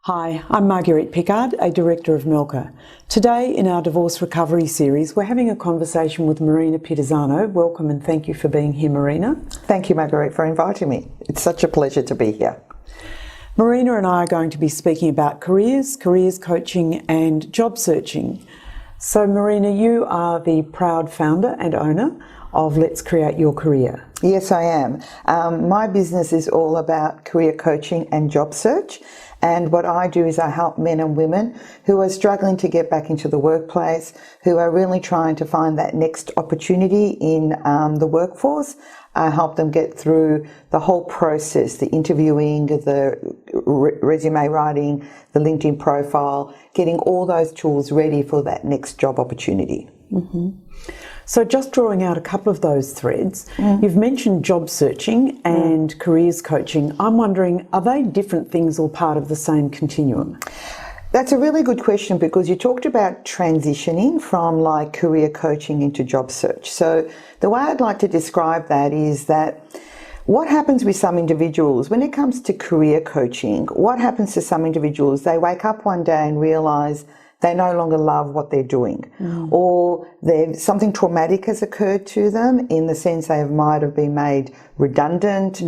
Hi, I'm Marguerite Picard, a Director of MELCA. Today in our Divorce Recovery series, we're having a conversation with Marina Pitisano. Welcome and thank you for being here, Marina. Thank you, Marguerite, for inviting me. It's such a pleasure to be here. Marina and I are going to be speaking about careers coaching and job searching. So Marina, you are the proud founder and owner of Letz Create Your Career. Yes, I am. My business is all about career coaching and job search. And what I do is I help men and women who are struggling to get back into the workplace, who are really trying to find that next opportunity in the workforce. I help them get through the whole process, the interviewing, the resume writing, the LinkedIn profile, getting all those tools ready for that next job opportunity. Mm-hmm. So just drawing out a couple of those threads, you've mentioned job searching and careers coaching. I'm wondering, are they different things or part of the same continuum? That's a really good question, because you talked about transitioning from like career coaching into job search. So the way I'd like to describe that is that what happens with some individuals when it comes to career coaching, what happens to some individuals, they wake up one day and realise they no longer love what they're doing, or something traumatic has occurred to them in the sense they might have been made redundant,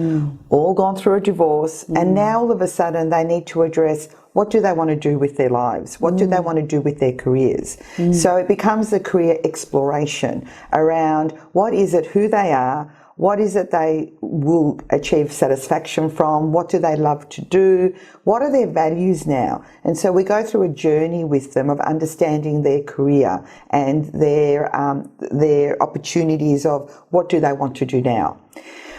or gone through a divorce, and now all of a sudden they need to address what do they want to do with their lives, what do they want to do with their careers. So it becomes the career exploration around what is it, who they are, what is it they will achieve satisfaction from? What do they love to do? What are their values now? And so we go through a journey with them of understanding their career and their opportunities of what do they want to do now.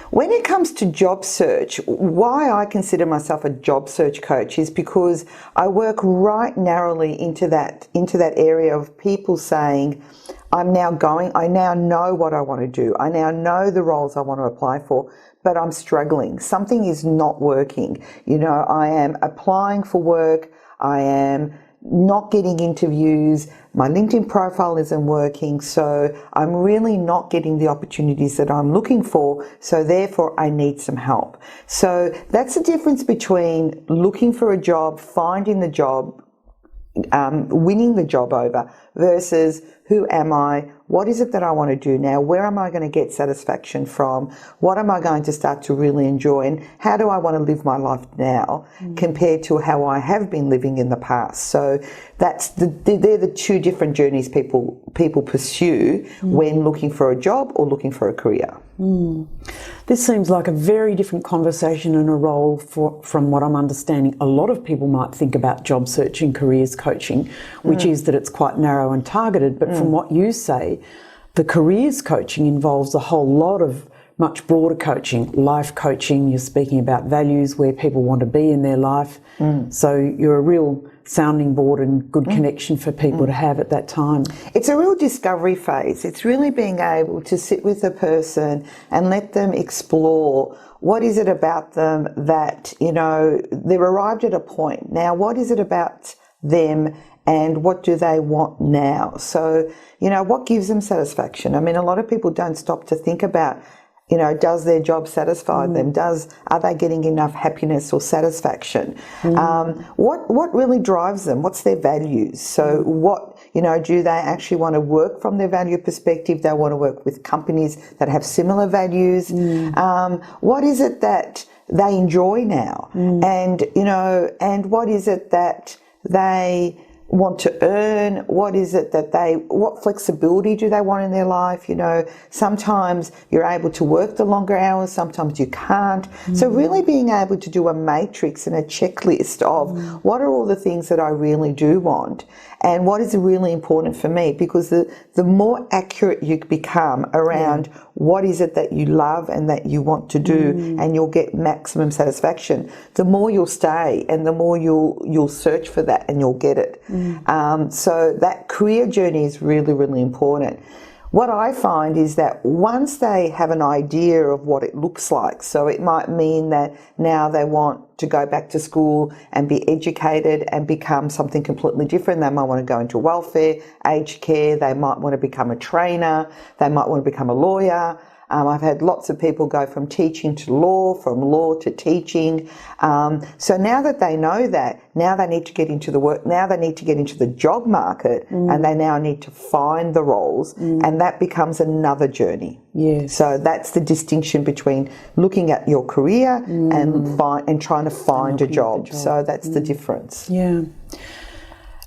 When it comes to job search, why I consider myself a job search coach is because I work right narrowly into that area of people saying, I now know what I want to do. I now know the roles I want to apply for, but I'm struggling. Something is not working. You know, I am applying for work. I am not getting interviews. My LinkedIn profile isn't working. So I'm really not getting the opportunities that I'm looking for. So therefore I need some help. So that's the difference between looking for a job, finding the job, winning the job over, versus who am I? What is it that I want to do now? Where am I going to get satisfaction from? What am I going to start to really enjoy? And how do I want to live my life now compared to how I have been living in the past? So they're the two different journeys people pursue when looking for a job or looking for a career. This seems like a very different conversation and a role from what I'm understanding. A lot of people might think about job searching, careers coaching, which is that it's quite narrow and targeted. But from what you say, the careers coaching involves a whole lot of much broader coaching, life coaching. You're speaking about values, where people want to be in their life. So you're a real sounding board and good connection for people to have at that time. It's a real discovery phase. It's really being able to sit with a person and let them explore what is it about them that, you know, they've arrived at a point. Now, what is it about them and what do they want now? So, you know, what gives them satisfaction? I mean, a lot of people don't stop to think about, you know, does their job satisfy them? Are they getting enough happiness or satisfaction? What really drives them? What's their values? So what, you know, do they actually want to work from their value perspective? They want to work with companies that have similar values. What is it that they enjoy now? And, you know, and what is it that they want to earn? What is it that what flexibility do they want in their life? You know, sometimes you're able to work the longer hours, sometimes you can't. So really being able to do a matrix and a checklist of what are all the things that I really do want and what is really important for me, because the more accurate you become around what is it that you love and that you want to do and you'll get maximum satisfaction, the more you'll stay and the more you'll search for that and you'll get it. So that career journey is really, really important. What I find is that once they have an idea of what it looks like, so it might mean that now they want to go back to school and be educated and become something completely different. They might want to go into welfare, aged care, they might want to become a trainer, they might want to become a lawyer. I've had lots of people go from teaching to law, from law to teaching. So now that they know that, now they need to get into the work, now they need to get into the job market, and they now need to find the roles, and that becomes another journey. Yes. So that's the distinction between looking at your career and trying to find a job. So that's the difference. Yeah.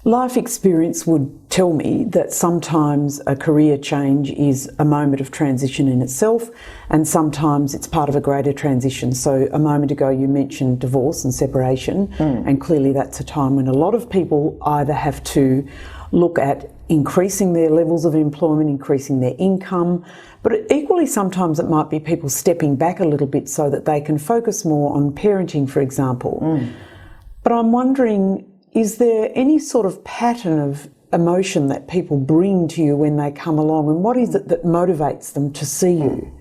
Life experience would tell me that sometimes a career change is a moment of transition in itself, and sometimes it's part of a greater transition. So a moment ago you mentioned divorce and separation, and clearly that's a time when a lot of people either have to look at increasing their levels of employment, increasing their income, but equally sometimes it might be people stepping back a little bit so that they can focus more on parenting, for example. But I'm wondering, is there any sort of pattern of emotion that people bring to you when they come along, and what is it that motivates them to see you?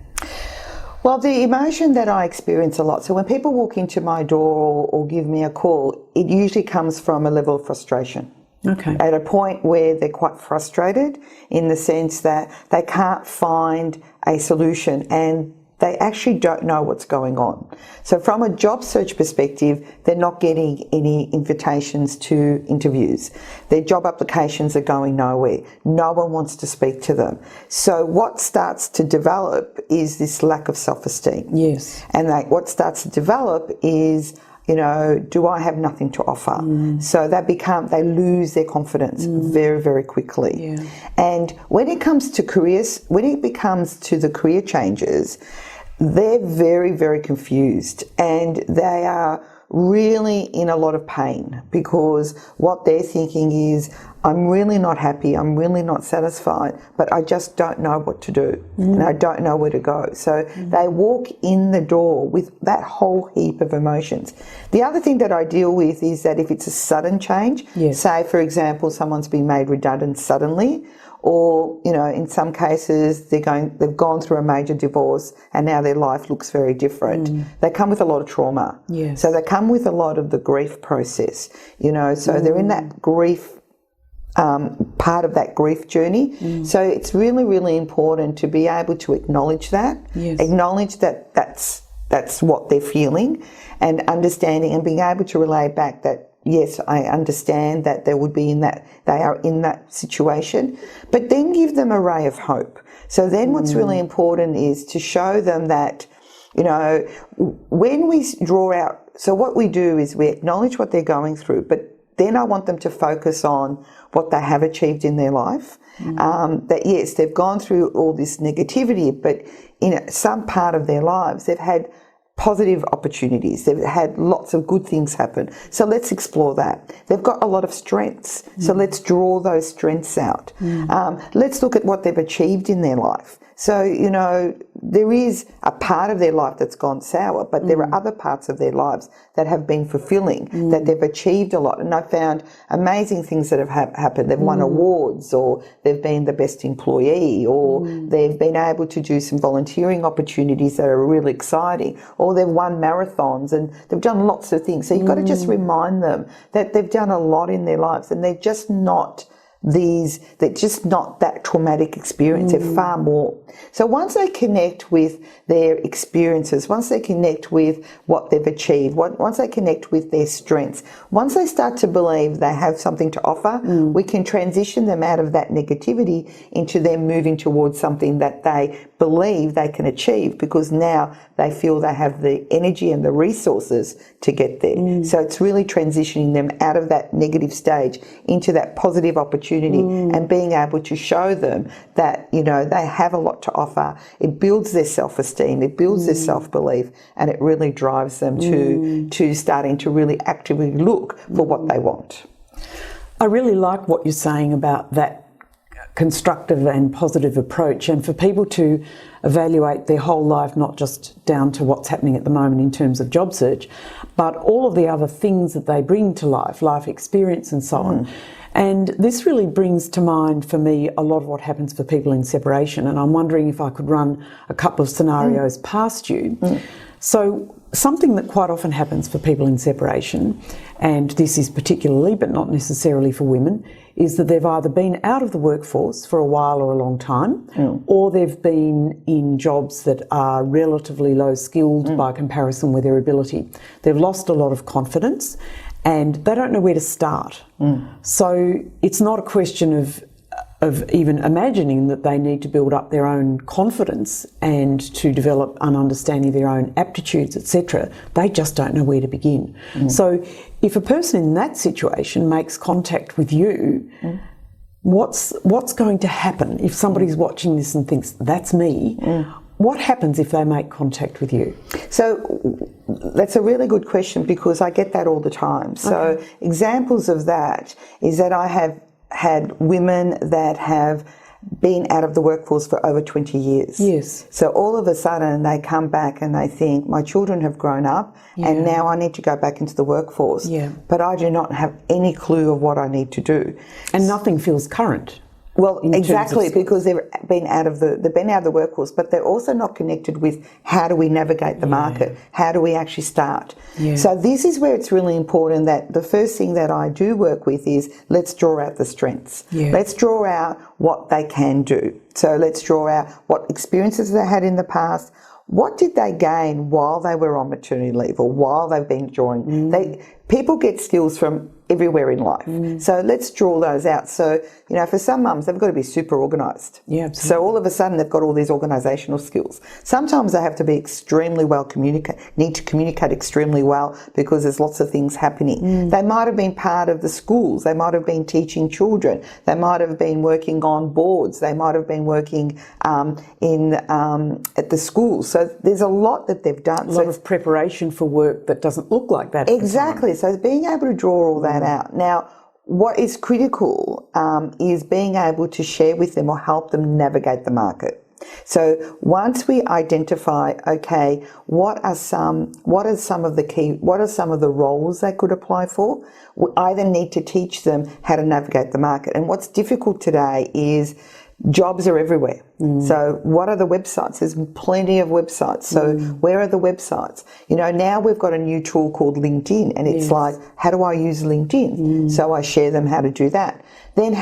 Well, the emotion that I experience a lot, so when people walk into my door or give me a call, it usually comes from a level of frustration. Okay. At a point where they're quite frustrated in the sense that they can't find a solution and they actually don't know what's going on. So from a job search perspective, they're not getting any invitations to interviews. Their job applications are going nowhere. No one wants to speak to them. So what starts to develop is this lack of self-esteem. Yes. And what starts to develop is, you know, do I have nothing to offer? So they lose their confidence very, very quickly. Yeah. And when it comes to careers, when it becomes to the career changes, they're very, very confused, and they are really in a lot of pain, because what they're thinking is, I'm really not happy, I'm really not satisfied, but I just don't know what to do, and I don't know where to go. So they walk in the door with that whole heap of emotions. The other thing that I deal with is that if it's a sudden change, say for example someone's been made redundant suddenly, or, you know, in some cases they've gone through a major divorce and now their life looks very different. They come with a lot of trauma. Yes. So they come with a lot of the grief process, you know, so they're in that grief, part of that grief journey. So it's really, really important to be able to acknowledge that, acknowledge that that's what they're feeling, and understanding and being able to relay back that, yes, I understand that they are in that situation, but then give them a ray of hope. So then what's really important is to show them that, you know, when we draw out, so what we do is we acknowledge what they're going through, but then I want them to focus on what they have achieved in their life. That yes, they've gone through all this negativity, but in some part of their lives, they've had positive opportunities. They've had lots of good things happen. So let's explore that. They've got a lot of strengths. So let's draw those strengths out. Let's look at what they've achieved in their life. So, you know, there is a part of their life that's gone sour, but there are other parts of their lives that have been fulfilling, that they've achieved a lot. And I've found amazing things that have happened. They've won awards, or they've been the best employee, or they've been able to do some volunteering opportunities that are really exciting, or they've won marathons, and they've done lots of things. So you've got to just remind them that they've done a lot in their lives, and they're just not that traumatic experience. They're far more. So once they connect with their experiences, once they connect with what they've achieved, once they connect with their strengths, once they start to believe they have something to offer, we can transition them out of that negativity into them moving towards something that they believe they can achieve, because now they feel they have the energy and the resources to get there. So it's really transitioning them out of that negative stage into that positive opportunity, and being able to show them that, you know, they have a lot to offer. It builds their self-esteem, it builds their self-belief, and it really drives them to starting to really actively look for what they want. I really like what you're saying about that constructive and positive approach, and for people to evaluate their whole life, not just down to what's happening at the moment in terms of job search, but all of the other things that they bring to life experience and so on. And this really brings to mind for me a lot of what happens for people in separation, and I'm wondering if I could run a couple of scenarios past you. So something that quite often happens for people in separation, and this is particularly, but not necessarily for women, is that they've either been out of the workforce for a while or a long time, or they've been in jobs that are relatively low skilled by comparison with their ability. They've lost a lot of confidence and they don't know where to start. So it's not a question of even imagining that they need to build up their own confidence and to develop an understanding of their own aptitudes, etc. They just don't know where to begin. So if a person in that situation makes contact with you, what's going to happen if somebody's watching this and thinks, that's me? What happens if they make contact with you? So that's a really good question, because I get that all the time. So examples of that is that I have had women that have been out of the workforce for over 20 years. Yes. So all of a sudden they come back and they think, my children have grown up and now I need to go back into the workforce. But I do not have any clue of what I need to do. And nothing feels current. Well, exactly, because they've been out of the workforce, but they're also not connected with how do we navigate the market, how do we actually start. So this is where it's really important that the first thing that I do work with is let's draw out the strengths. Let's draw out what they can do. So let's draw out what experiences they had in the past. What did they gain while they were on maternity leave or while they've been enjoying? People get skills from everywhere in life. So let's draw those out. So, you know, for some mums, they've got to be super organised. So all of a sudden they've got all these organisational skills. Sometimes they have to be extremely well need to communicate extremely well because there's lots of things happening. They might have been part of the schools. They might have been teaching children. They might have been working on boards. They might have been working at the schools. So there's a lot that they've done. A lot of preparation for work that doesn't look like that. Exactly. So being able to draw all that out. Now, what is critical is being able to share with them or help them navigate the market. So once we identify, okay, what are some of the roles they could apply for, I then need to teach them how to navigate the market. And what's difficult today is jobs are everywhere. So what are the websites? There's plenty of websites. So where are the websites? You know, now we've got a new tool called LinkedIn, and it's like, how do I use LinkedIn? So I share them how to do that. Then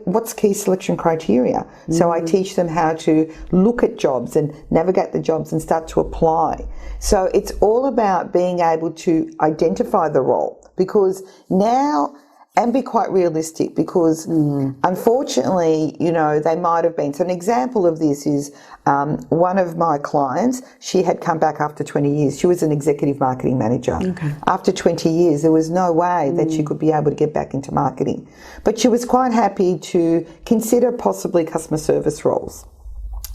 what's key selection criteria? So I teach them how to look at jobs and navigate the jobs and start to apply. So it's all about being able to identify the role, because now, and be quite realistic, because unfortunately, you know, they might have been. So an example of this is one of my clients, she had come back after 20 years. She was an executive marketing manager. After 20 years, there was no way that she could be able to get back into marketing. But she was quite happy to consider possibly customer service roles.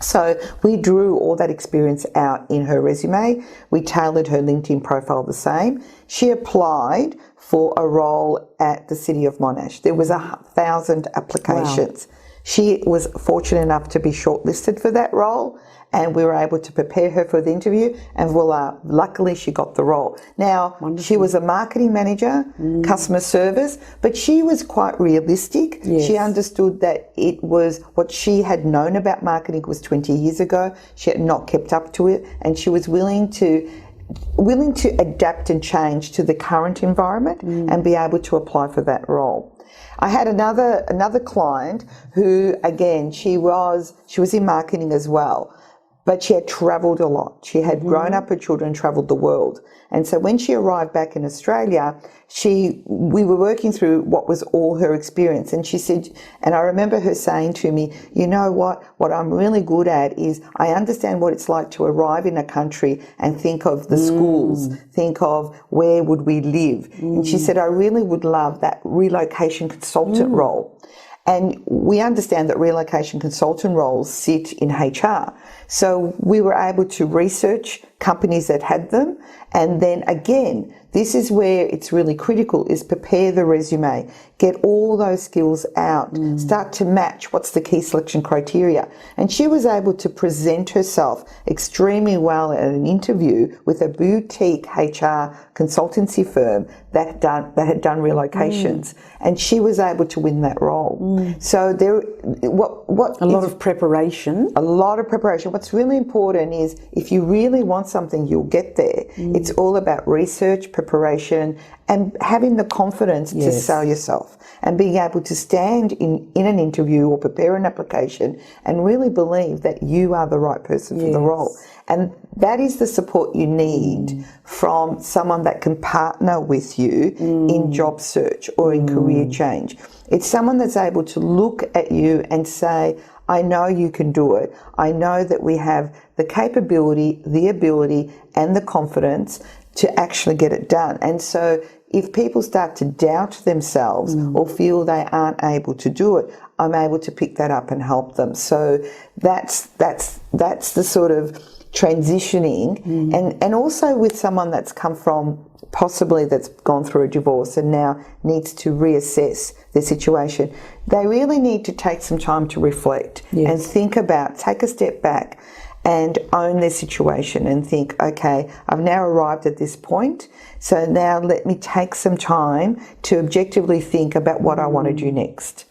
So we drew all that experience out in her resume. We tailored her LinkedIn profile the same. She applied for a role at the City of Monash. There was 1,000 applications. She was fortunate enough to be shortlisted for that role, and we were able to prepare her for the interview, and voila, luckily she got the role. Now, she was a marketing manager, customer service, but she was quite realistic. She understood that it was what she had known about marketing was 20 years ago. She had not kept up to it, and she was willing to adapt and change to the current environment and be able to apply for that role. I had another client who, again, she was in marketing as well, but she had travelled a lot. She had grown up her children, travelled the world. And so when she arrived back in Australia, we were working through what was all her experience. And she said, and I remember her saying to me, you know what I'm really good at is I understand what it's like to arrive in a country and think of the schools, think of where would we live. And she said, I really would love that relocation consultant role. And we understand that relocation consultant roles sit in HR. So we were able to research companies that had them. And then again, this is where it's really critical, is prepare the resume, get all those skills out, start to match what's the key selection criteria. And she was able to present herself extremely well at an interview with a boutique HR consultancy firm that had done relocations. And she was able to win that role. So a lot of preparation. A lot of preparation. What's really important is if you really want want something, you'll get there. It's all about research, preparation, and having the confidence to sell yourself and being able to stand in an interview or prepare an application and really believe that you are the right person for the role. And that is the support you need from someone that can partner with you in job search or in career change. It's someone that's able to look at you and say, I know you can do it. I know that we have the capability, the ability, and the confidence to actually get it done. And so if people start to doubt themselves or feel they aren't able to do it, I'm able to pick that up and help them. So that's the sort of transitioning, and also with someone that's come from possibly that's gone through a divorce and now needs to reassess their situation. They really need to take some time to reflect and think about, take a step back and own their situation and think, okay, I've now arrived at this point, so now let me take some time to objectively think about what I want to do next.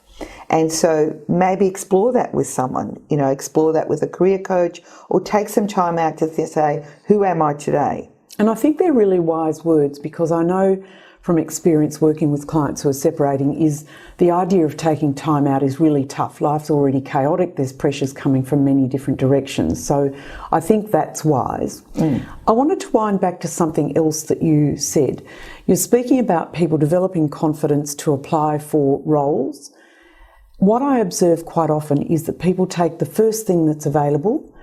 And so maybe explore that with someone, explore that with a career coach, or take some time out to say, who am I today? And I think they're really wise words, because I know from experience working with clients who are separating is the idea of taking time out is really tough. Life's already chaotic. There's pressures coming from many different directions. So I think that's wise. I wanted to wind back to something else that you said. You're speaking about people developing confidence to apply for roles. What I observe quite often is that people take the first thing that's available.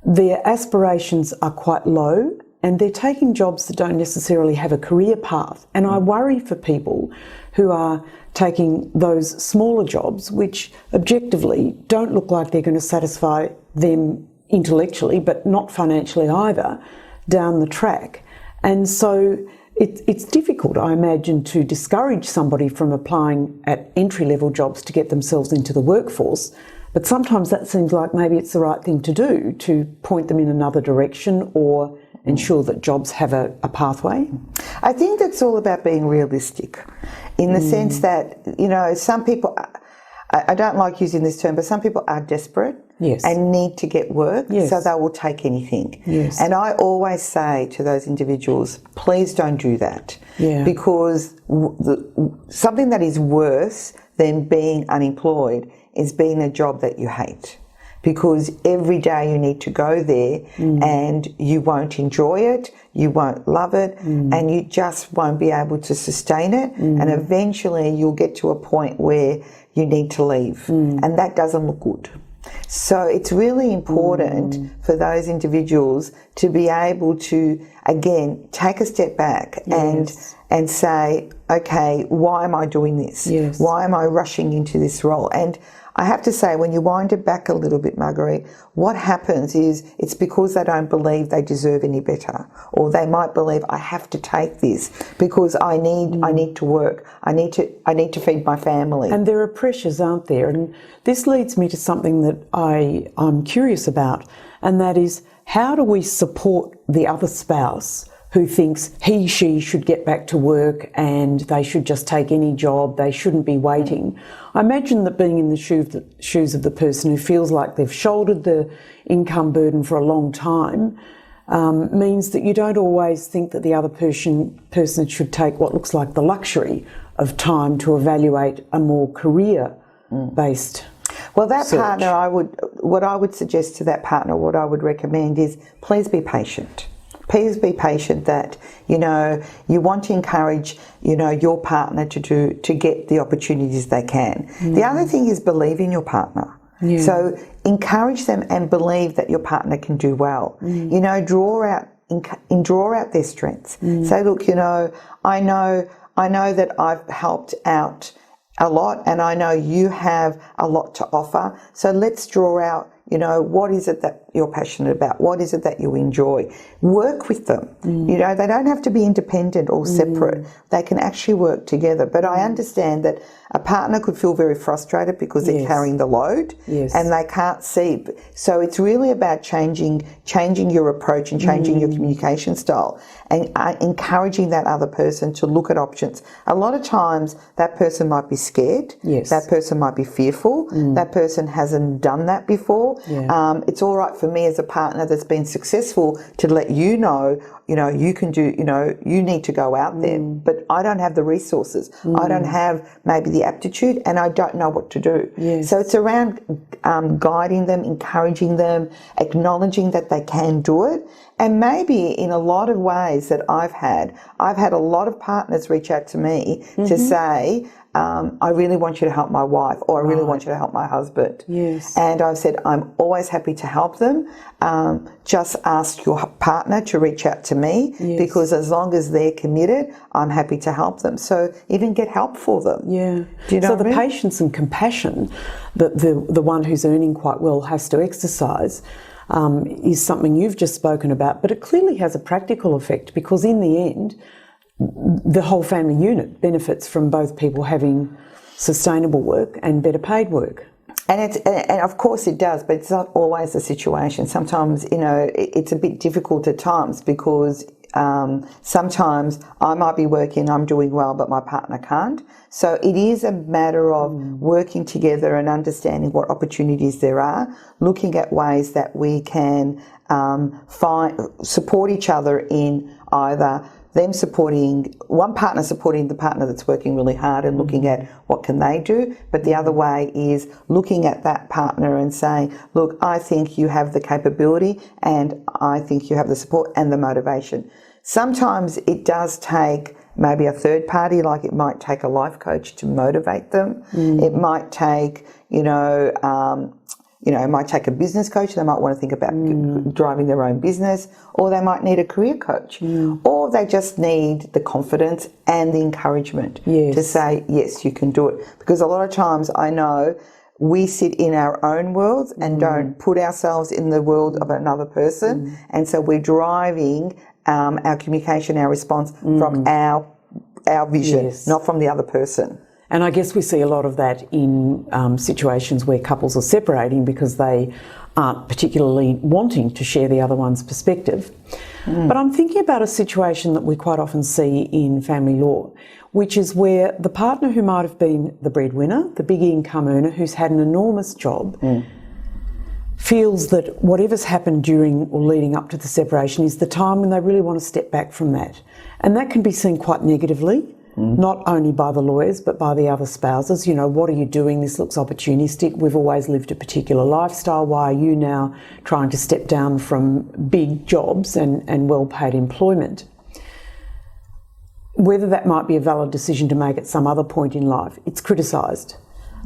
Their aspirations are quite low, and they're taking jobs that don't necessarily have a career path. And I worry for people who are taking those smaller jobs, which objectively don't look like they're going to satisfy them intellectually, but not financially either, down the track. And so it's difficult, I imagine, to discourage somebody from applying at entry-level jobs to get themselves into the workforce. But sometimes that seems like maybe it's the right thing to do, to point them in another direction or ensure that jobs have a pathway. I think that's all about being realistic in the sense that, some people, I don't like using this term, but some people are desperate and need to get work, so they will take anything. And I always say to those individuals, please don't do that, because something that is worse than being unemployed is being a job that you hate. Because every day you need to go there and you won't enjoy it, you won't love it, and you just won't be able to sustain it. And eventually you'll get to a point where you need to leave, and that doesn't look good. So it's really important for those individuals to be able to, again, take a step back and say, okay, why am I doing this? Why am I rushing into this role? And I have to say, when you wind it back a little bit, Marguerite, what happens is it's because they don't believe they deserve any better, or they might believe I have to take this because I need to work, I need to feed my family. And there are pressures, aren't there? And this leads me to something that I'm curious about, and that is, how do we support the other spouse who thinks she should get back to work and they should just take any job, they shouldn't be waiting? I imagine that being in the shoes of the person who feels like they've shouldered the income burden for a long time means that you don't always think that the other person should take what looks like the luxury of time to evaluate a more career-based Well, that search. partner, what I would suggest to that partner, what I would recommend is please be patient. Please be patient that, you want to encourage, your partner to get the opportunities they can. The other thing is believe in your partner. So encourage them and believe that your partner can do well. Draw out their strengths. Say, look, I know that I've helped out a lot and I know you have a lot to offer. So let's draw out, what is it that you're passionate about? What is it that you enjoy? Work with them. They don't have to be independent or separate. They can actually work together. But I understand that A partner could feel very frustrated because they're carrying the load and they can't see. So it's really about changing your approach and changing your communication style and encouraging that other person to look at options. A lot of times that person might be scared, that person might be fearful, that person hasn't done that before. It's all right for me as a partner that's been successful to let you know, you can do, you need to go out there, but I don't have the resources. I don't have maybe the aptitude and I don't know what to do. So it's around guiding them, encouraging them, acknowledging that they can do it. And maybe in a lot of ways that I've had a lot of partners reach out to me to say, I really want you to help my wife, or I really want you to help my husband. And I've said, I'm always happy to help them. Just ask your partner to reach out to me because as long as they're committed, I'm happy to help them. So even get help for them. Do you know so what the I mean? patience and compassion that the one who's earning quite well has to exercise is something you've just spoken about, but it clearly has a practical effect because in the end, the whole family unit benefits from both people having sustainable work and better paid work. And of course it does, but it's not always the situation. Sometimes, it's a bit difficult at times because sometimes I might be working, I'm doing well, but my partner can't. So it is a matter of working together and understanding what opportunities there are, looking at ways that we can support each other in either them supporting, one partner supporting the partner that's working really hard and looking at what can they do, but the other way is looking at that partner and saying, look, I think you have the capability and I think you have the support and the motivation. Sometimes it does take maybe a third party, like it might take a life coach to motivate them. It might take, it might take a business coach. They might want to think about driving their own business, or they might need a career coach, or they just need the confidence and the encouragement to say, yes, you can do it. Because a lot of times I know we sit in our own worlds and don't put ourselves in the world of another person. And so we're driving our communication, our response from our vision, not from the other person. And I guess we see a lot of that in situations where couples are separating because they aren't particularly wanting to share the other one's perspective. But I'm thinking about a situation that we quite often see in family law, which is where the partner who might have been the breadwinner, the big income earner who's had an enormous job, feels that whatever's happened during or leading up to the separation is the time when they really want to step back from that. And that can be seen quite negatively. Not only by the lawyers, but by the other spouses. What are you doing? This looks opportunistic. We've always lived a particular lifestyle. Why are you now trying to step down from big jobs and well-paid employment? Whether that might be a valid decision to make at some other point in life, it's criticised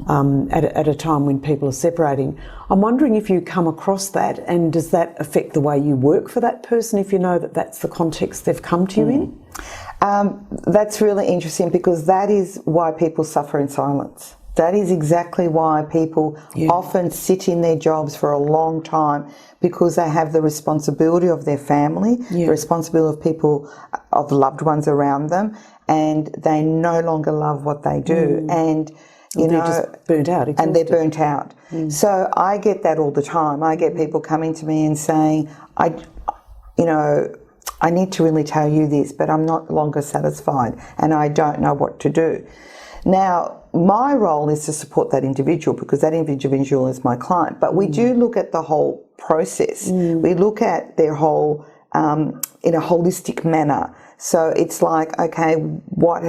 at a time when people are separating. I'm wondering if you come across that, and does that affect the way you work for that person if you know that that's the context they've come to you in? That's really interesting because that is why people suffer in silence. That is exactly why people often sit in their jobs for a long time, because they have the responsibility of their family, the responsibility of people, of loved ones around them, and they no longer love what they do. And they're just burnt out, exhausted. And they're burnt out. So I get that all the time. I get people coming to me and saying, I need to really tell you this, but I'm not longer satisfied and I don't know what to do. Now, my role is to support that individual because that individual is my client, but we do look at the whole process. We look at their whole, in a holistic manner. So it's like, okay, why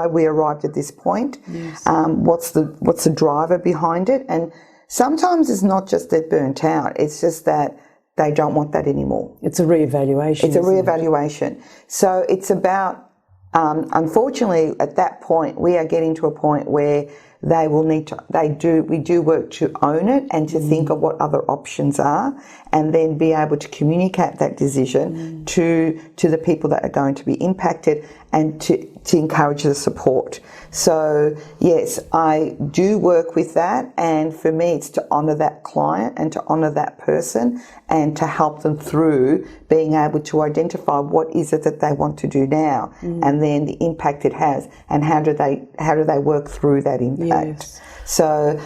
we arrived at this point? What's the driver behind it? And sometimes it's not just they're burnt out, it's just that they don't want that anymore. It's a reevaluation. It's a reevaluation. So it's about, unfortunately, at that point, we are getting to a point where they will need to, we do work to own it and to think of what other options are, and then be able to communicate that decision to the people that are going to be impacted, and to encourage the support. So yes, I do work with that, and for me it's to honour that client and to honour that person and to help them through being able to identify what is it that they want to do now, and then the impact it has, and how do they work through that impact. Yes. So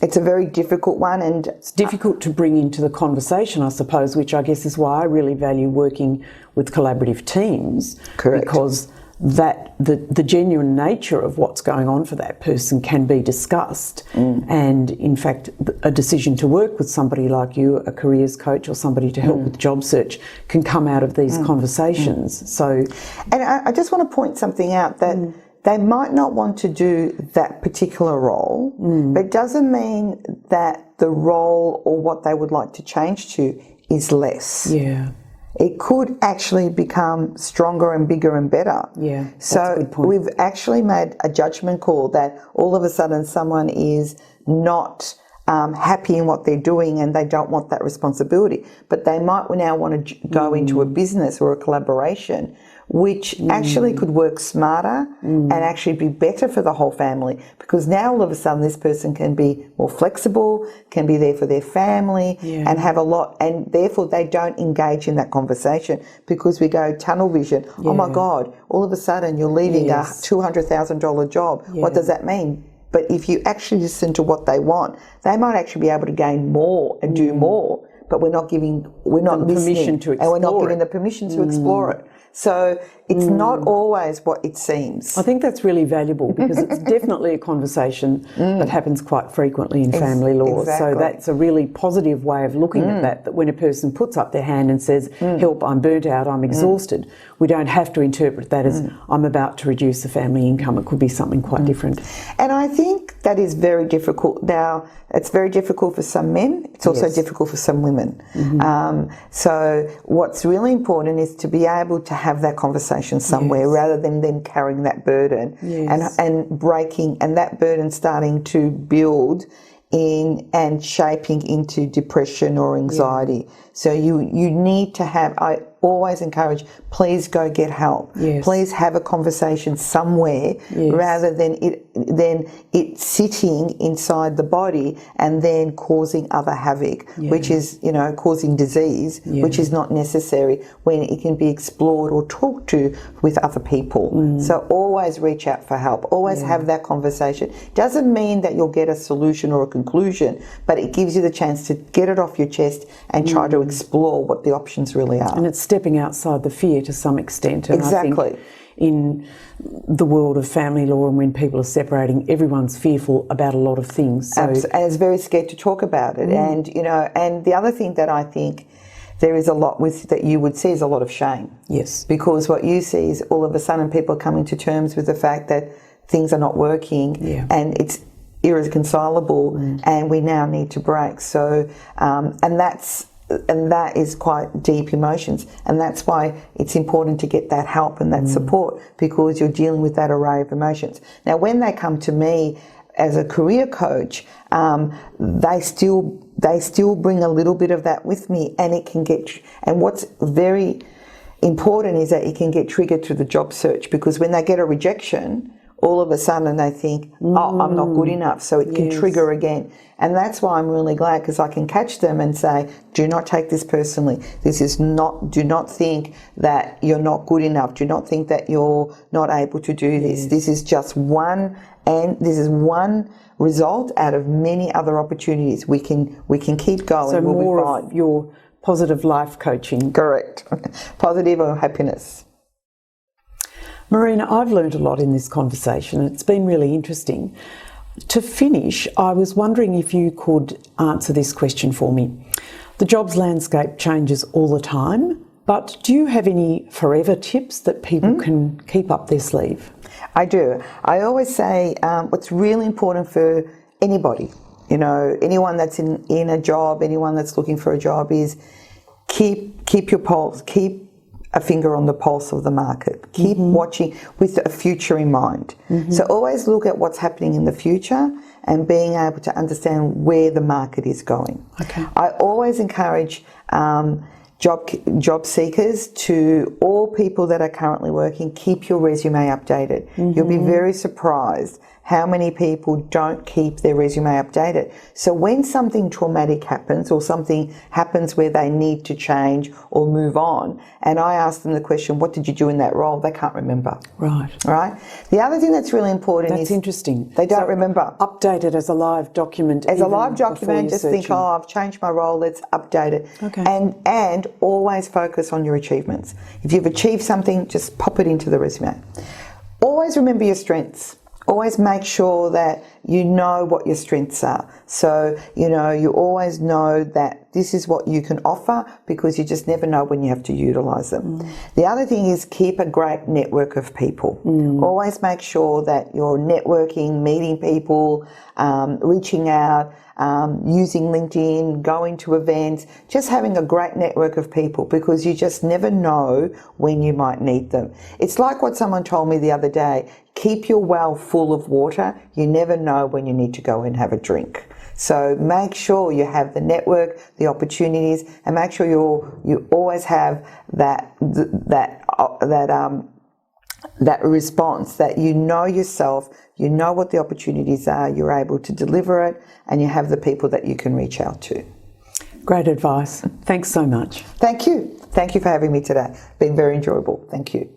it's a very difficult one, and it's difficult to bring into the conversation, I suppose, which I guess is why I really value working with collaborative teams. Correct. Because that the genuine nature of what's going on for that person can be discussed, and in fact a decision to work with somebody like you, a careers coach, or somebody to help with job search, can come out of these conversations. So, and I just want to point something out that they might not want to do that particular role, but it doesn't mean that the role or what they would like to change to is less. Yeah. It could actually become stronger and bigger and better. Yeah, that's so a good point. We've actually made a judgment call that all of a sudden someone is not happy in what they're doing and they don't want that responsibility, but they might now want to go into a business or a collaboration which actually could work smarter and actually be better for the whole family, because now all of a sudden this person can be more flexible, can be there for their family, and have a lot, and therefore they don't engage in that conversation because we go tunnel vision. Oh my God, all of a sudden you're leaving a $200,000 job. What does that mean? But if you actually listen to what they want, they might actually be able to gain more and do more, but we're not listening, permission to explore, and we're not giving the permission to explore it. So it's not always what it seems. I think that's really valuable, because it's definitely a conversation that happens quite frequently in family law. Exactly. So that's a really positive way of looking at that when a person puts up their hand and says, help, I'm burnt out, I'm exhausted, we don't have to interpret that as I'm about to reduce the family income. It could be something quite different. And I think that is very difficult. Now, it's very difficult for some men. It's also difficult for some women. So what's really important is to be able to have that conversation somewhere rather than them carrying that burden and breaking, and that burden starting to build in and shaping into depression or anxiety. So you need to have, I always encourage, please go get help. Please have a conversation somewhere rather than it sitting inside the body and then causing other havoc, which is, causing disease, which is not necessary when it can be explored or talked to with other people. So always reach out for help. Always have that conversation. Doesn't mean that you'll get a solution or a conclusion, but it gives you the chance to get it off your chest and try to explore what the options really are. And it's stepping outside the fear to some extent. And I think in the world of family law, and when people are separating, everyone's fearful about a lot of things. So and is very scared to talk about it. And, and the other thing that I think there is a lot with that you would see is a lot of shame. Yes. Because what you see is all of a sudden people are coming to terms with the fact that things are not working and it's irreconcilable and we now need to break. So, and that is quite deep emotions, and that's why it's important to get that help and that support, because you're dealing with that array of emotions. Now, when they come to me as a career coach, they still bring a little bit of that with me, and it can get. And what's very important is that it can get triggered through the job search, because when they get a rejection, all of a sudden they think, oh, I'm not good enough. So it can trigger again. And that's why I'm really glad, because I can catch them and say, do not take this personally. Do not think that you're not good enough. Do not think that you're not able to do this. This is just one result out of many other opportunities. We can keep going. So more of your positive life coaching. Correct. Positive or happiness. Marina, I've learned a lot in this conversation. It's been really interesting. To finish, I was wondering if you could answer this question for me. The jobs landscape changes all the time, but do you have any forever tips that people can keep up their sleeve? I do. I always say what's really important for anybody, anyone that's in a job, anyone that's looking for a job, is keep your pulse, keep a finger on the pulse of the market. Keep watching with a future in mind. So always look at what's happening in the future and being able to understand where the market is going. Okay. I always encourage job seekers to all people that are currently working, keep your resume updated. You'll be very surprised how many people don't keep their resume updated. So when something traumatic happens or something happens where they need to change or move on, and I ask them the question, what did you do in that role? They can't remember. Right. Right? The other thing that's really important That's interesting. They don't remember. Update it as a live document. As a live document, just think, oh, I've changed my role, let's update it. Okay. And always focus on your achievements. If you've achieved something, just pop it into the resume. Always remember your strengths. Always make sure that you know what your strengths are. So, you always know that this is what you can offer, because you just never know when you have to utilise them. The other thing is keep a great network of people. Always make sure that you're networking, meeting people, reaching out, using LinkedIn, going to events, just having a great network of people, because you just never know when you might need them. It's like what someone told me the other day, keep your well full of water. You never know when you need to go and have a drink. So make sure you have the network, the opportunities, and make sure you always have that response, that you know yourself, you know what the opportunities are, you're able to deliver it, and you have the people that you can reach out to. Great advice. Thanks so much. Thank you. Thank you for having me today. Been very enjoyable. Thank you.